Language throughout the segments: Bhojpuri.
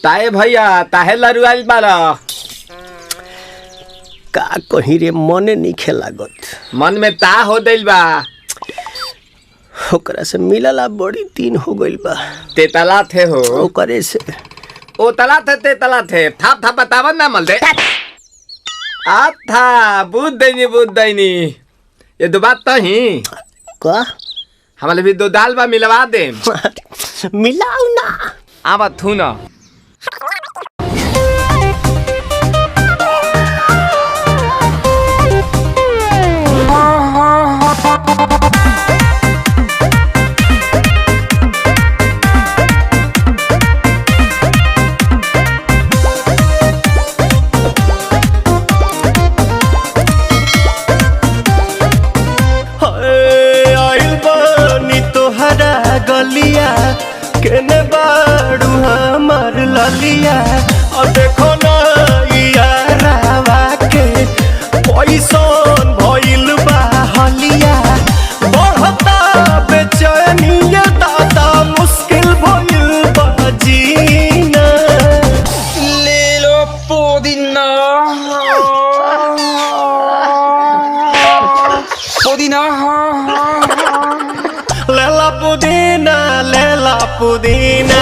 ताए भैया ताहे लरुआल बारा का कहीं रे मने नहीं लागत। मन में ता हो दिल बा ओकरा से मिलला बड़ी दिन हो गइल बा। ते तला थे हो ओकरे से ओ तला थे ते तला थे थाप थाप बतावन ना मल दे आ था बुद्ध दैनी ये दो बात तो ही का हमारे भी दो दाल बा मिलवा दे मिलाऊ ना आवा थू ना गलिया केने बाड़ू हमार ललिया और देखो ना यारावा के पैसन भइल बा हलिया बढ़ता बेचैनिया दादा मुश्किल भइल बा जीना ले लो पुदीना पुदीना लेला पुदीना लेला पुदीना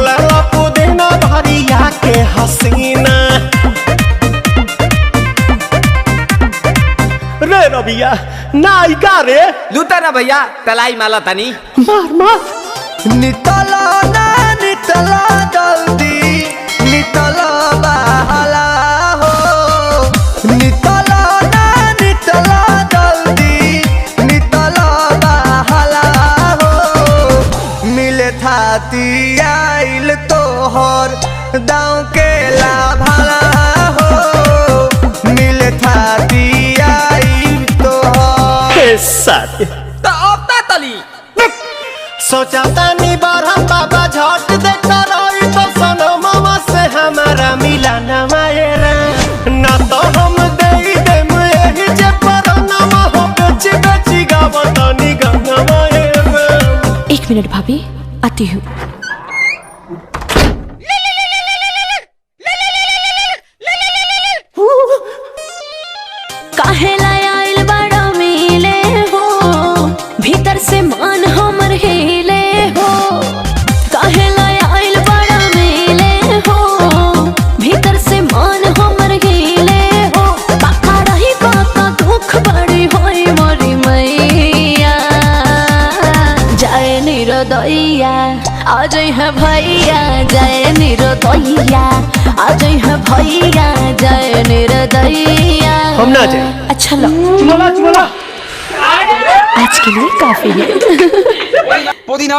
लेला पुदीना भरिया के हसीना रे रबिया नायिका रे लूटा ना भैया तलाई माला तनी मार मार नितला ना नितला जल्दी नितला बहला हो नितला आइल तोहर दाँव के लाभाला हो मिले थाती आइल तोहर साथी तो अब ता तली सोचा तानी बरहम बाबा झट देखता रही तो सनो मामा से हमारा मिला ना मायरा ना तो हम दे देम यही जे पर नामा हो बेची बेची गावतानी गंगा मायरा। 1 मिनट भाभी आती हूँ। काहे लायल बड़ा मिले हो भीतर से मान हमर हिले हो काहे लायल बड़ा मिले हो भीतर से मान हमर हिले हो बाका रही बाका दुख बड़ी होई मोरी मैया जाए निरोदैया आज है भैया जय निरोदैया आज है भैया जय निरोदैया हम ना जाए अच्छा लो चुमला आज के लिए काफी है पुदीना